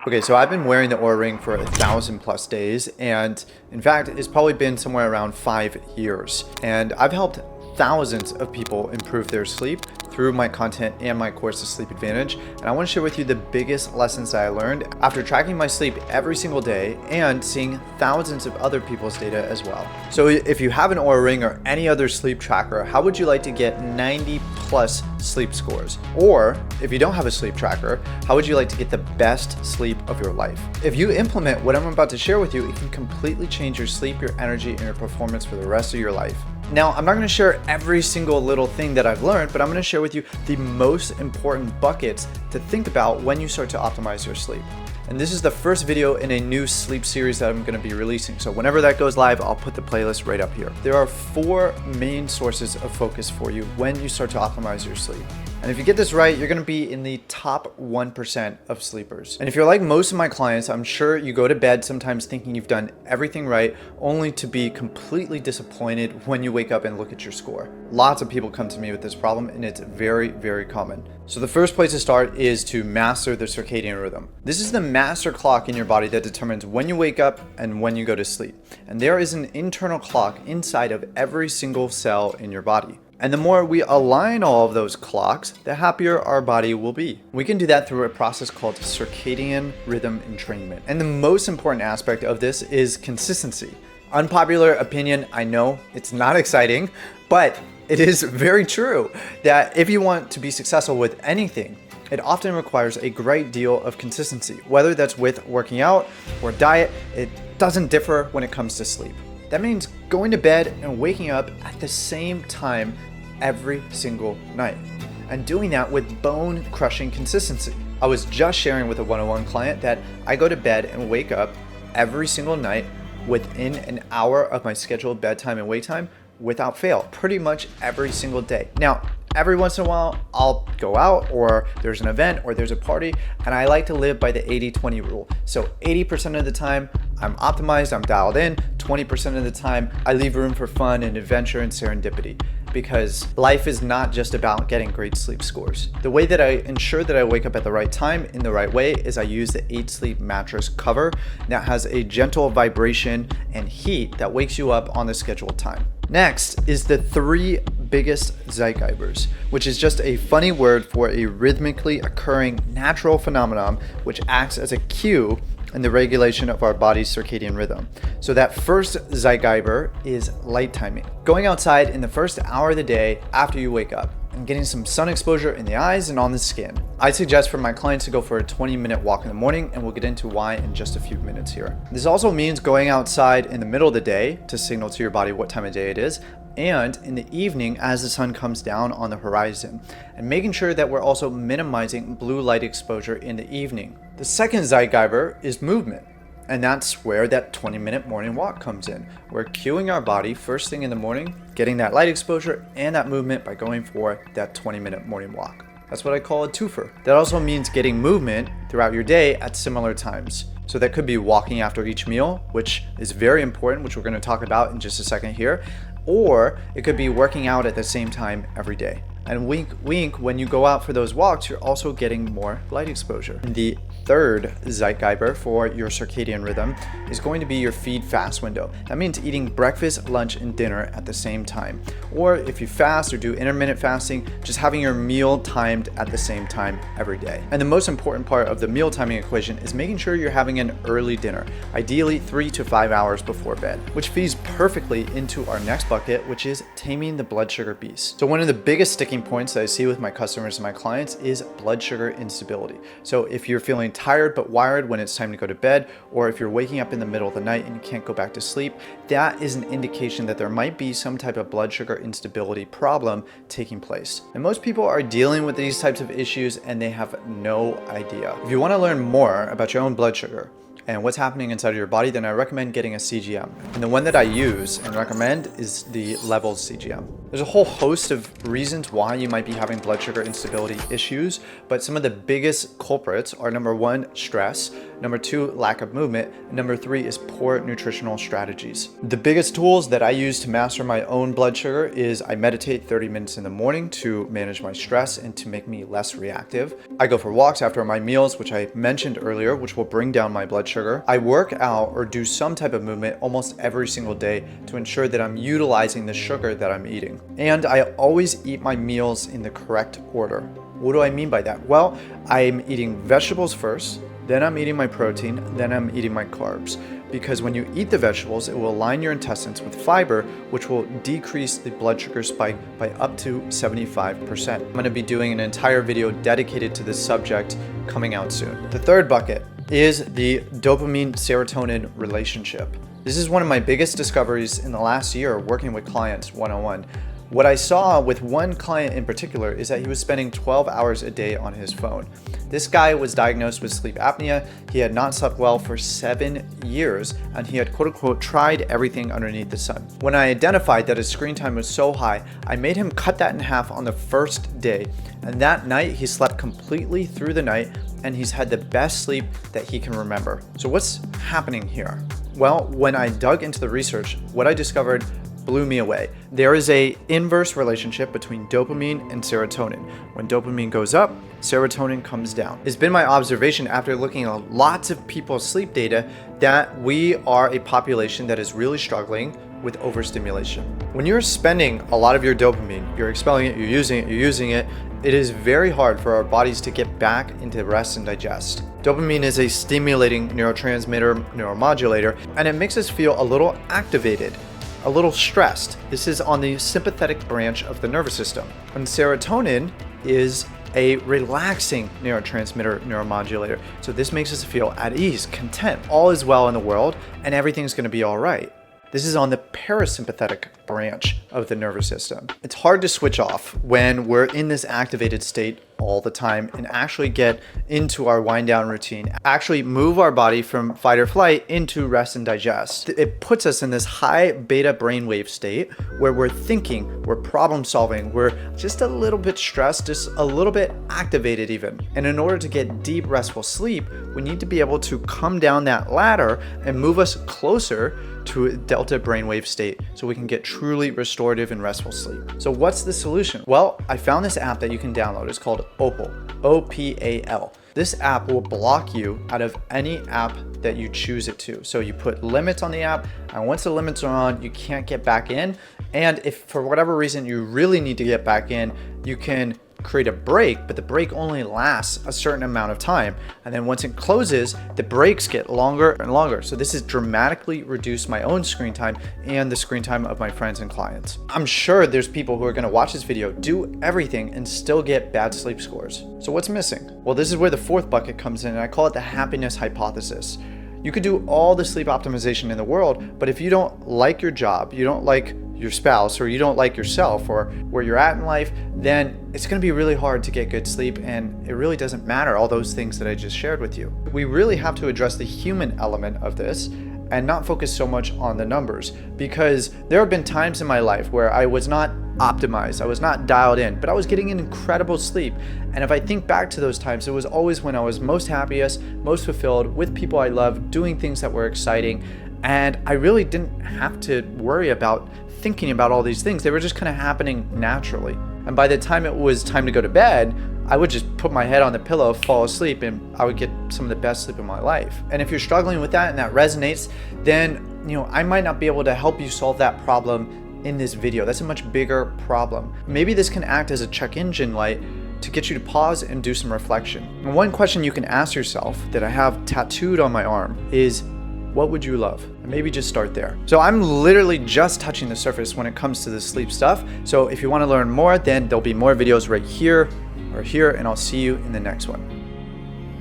Okay, so I've been wearing the Oura ring for 1,000+ days, and in fact, it's probably been somewhere around 5 years. And I've helped thousands of people improve their sleep through my content and my course, The Sleep Advantage. And I want to share with you the biggest lessons that I learned after tracking my sleep every single day and seeing thousands of other people's data as well. So if you have an Oura ring or any other sleep tracker, how would you like to get 90+ sleep scores? Or if you don't have a sleep tracker, how would you like to get the best sleep of your life? If you implement what I'm about to share with you, it can completely change your sleep, your energy, and your performance for the rest of your life. Now, I'm not going to share every single little thing that I've learned, but I'm going to share with you the most important buckets to think about when you start to optimize your sleep. And this is the first video in a new sleep series that I'm going to be releasing. So whenever that goes live, I'll put the playlist right up here. There are 4 main sources of focus for you when you start to optimize your sleep. And if you get this right, you're going to be in the top 1% of sleepers. And if you're like most of my clients, I'm sure you go to bed sometimes thinking you've done everything right, only to be completely disappointed when you wake up and look at your score. Lots of people come to me with this problem, and it's very, very common. So the first place to start is to master the circadian rhythm. This is the master clock in your body that determines when you wake up and when you go to sleep. And there is an internal clock inside of every single cell in your body. And the more we align all of those clocks, the happier our body will be. We can do that through a process called circadian rhythm entrainment. And the most important aspect of this is consistency. Unpopular opinion, I know, it's not exciting, but it is very true that if you want to be successful with anything, it often requires a great deal of consistency. Whether that's with working out or diet, it doesn't differ when it comes to sleep. That means going to bed and waking up at the same time every single night, and doing that with bone-crushing consistency. I was just sharing with a one-on-one client that I go to bed and wake up every single night within an hour of my scheduled bedtime and wake time without fail, pretty much every single day. Now, every once in a while, I'll go out, or there's an event, or there's a party, and I like to live by the 80-20 rule. So 80% of the time, I'm optimized, I'm dialed in. 20% of the time, I leave room for fun and adventure and serendipity, because life is not just about getting great sleep scores. The way that I ensure that I wake up at the right time in the right way is I use the 8 Sleep mattress cover that has a gentle vibration and heat that wakes you up on the scheduled time. Next is the 3 biggest zeitgebers, which is just a funny word for a rhythmically occurring natural phenomenon which acts as a cue in the regulation of our body's circadian rhythm. So that first zeitgeber is light timing. Going outside in the first hour of the day after you wake up and getting some sun exposure in the eyes and on the skin. I suggest for my clients to go for a 20-minute walk in the morning, and we'll get into why in just a few minutes here. This also means going outside in the middle of the day to signal to your body what time of day it is, and in the evening as the sun comes down on the horizon, and making sure that we're also minimizing blue light exposure in the evening. The second zeitgeber is movement, and that's where that 20-minute morning walk comes in. We're cueing our body first thing in the morning, getting that light exposure and that movement by going for that 20-minute morning walk. That's what I call a twofer. That also means getting movement throughout your day at similar times. So that could be walking after each meal, which is very important, which we're going to talk about in just a second here. Or it could be working out at the same time every day. And wink, wink, when you go out for those walks, you're also getting more light exposure. The third zeitgeber for your circadian rhythm is going to be your feed fast window. That means eating breakfast, lunch, and dinner at the same time. Or if you fast or do intermittent fasting, just having your meal timed at the same time every day. And the most important part of the meal timing equation is making sure you're having an early dinner, ideally 3 to 5 hours before bed, which feeds perfectly into our next bucket, which is taming the blood sugar beast. So one of the biggest sticking points that I see with my customers and my clients is blood sugar instability. So if you're feeling tired but wired when it's time to go to bed, or if you're waking up in the middle of the night and you can't go back to sleep, that is an indication that there might be some type of blood sugar instability problem taking place. And most people are dealing with these types of issues and they have no idea. If you want to learn more about your own blood sugar and what's happening inside of your body, then I recommend getting a CGM. And the one that I use and recommend is the Levels CGM. There's a whole host of reasons why you might be having blood sugar instability issues, but some of the biggest culprits are number 1, stress, number 2, lack of movement, and number 3 is poor nutritional strategies. The biggest tools that I use to master my own blood sugar is I meditate 30 minutes in the morning to manage my stress and to make me less reactive. I go for walks after my meals, which I mentioned earlier, which will bring down my blood sugar. I work out or do some type of movement almost every single day to ensure that I'm utilizing the sugar that I'm eating. And I always eat my meals in the correct order. What do I mean by that? Well, I'm eating vegetables first, then I'm eating my protein, then I'm eating my carbs. Because when you eat the vegetables, it will align your intestines with fiber, which will decrease the blood sugar spike by up to 75%. I'm going to be doing an entire video dedicated to this subject coming out soon. The third bucket is the dopamine-serotonin relationship. This is one of my biggest discoveries in the last year working with clients one-on-one. What I saw with one client in particular is that he was spending 12 hours a day on his phone. This guy was diagnosed with sleep apnea. He had not slept well for 7 years, and he had quote unquote tried everything underneath the sun. When I identified that his screen time was so high, I made him cut that in half on the first day. And that night he slept completely through the night, and he's had the best sleep that he can remember. So what's happening here? Well, when I dug into the research, what I discovered blew me away. There is a inverse relationship between dopamine and serotonin. When dopamine goes up, serotonin comes down. It's been my observation after looking at lots of people's sleep data that we are a population that is really struggling with overstimulation. When you're spending a lot of your dopamine, you're expelling it, you're using it, it is very hard for our bodies to get back into rest and digest. Dopamine is a stimulating neurotransmitter, neuromodulator, and it makes us feel a little activated, a little stressed. This is on the sympathetic branch of the nervous system. And serotonin is a relaxing neurotransmitter, neuromodulator. So this makes us feel at ease, content, all is well in the world, and everything's going to be all right. This is on the parasympathetic branch of the nervous system. It's hard to switch off when we're in this activated state all the time and actually get into our wind down routine, actually move our body from fight or flight into rest and digest. It puts us in this high beta brainwave state where we're thinking, we're problem solving, we're just a little bit stressed, just a little bit activated even. And in order to get deep restful sleep, we need to be able to come down that ladder and move us closer to a delta brainwave state so we can get truly restorative and restful sleep. So what's the solution? Well, I found this app that you can download. It's called Opal, O-P-A-L. This app will block you out of any app that you choose it to. So you put limits on the app, and once the limits are on, you can't get back in. And if for whatever reason you really need to get back in, you can create a break, but the break only lasts a certain amount of time. And then once it closes, the breaks get longer and longer. So this has dramatically reduced my own screen time and the screen time of my friends and clients. I'm sure there's people who are gonna watch this video, do everything, and still get bad sleep scores. So what's missing? Well, this is where the fourth bucket comes in, and I call it the happiness hypothesis. You could do all the sleep optimization in the world, but if you don't like your job, you don't like your spouse, or you don't like yourself or where you're at in life, then it's going to be really hard to get good sleep, and it really doesn't matter all those things that I just shared with you. We really have to address the human element of this and not focus so much on the numbers, because there have been times in my life where I was not optimized, I was not dialed in, but I was getting an incredible sleep. And if I think back to those times, it was always when I was most happiest, most fulfilled, with people I loved, doing things that were exciting, and I really didn't have to worry about thinking about all these things. They were just kind of happening naturally. And by the time it was time to go to bed, I would just put my head on the pillow, fall asleep, and I would get some of the best sleep in my life. And if you're struggling with that and that resonates, then I might not be able to help you solve that problem in this video. That's a much bigger problem. Maybe this can act as a check engine light to get you to pause and do some reflection. And one question you can ask yourself that I have tattooed on my arm is, what would you love? And maybe just start there. So I'm literally just touching the surface when it comes to the sleep stuff. So if you want to learn more, then there'll be more videos right here or here, and I'll see you in the next one.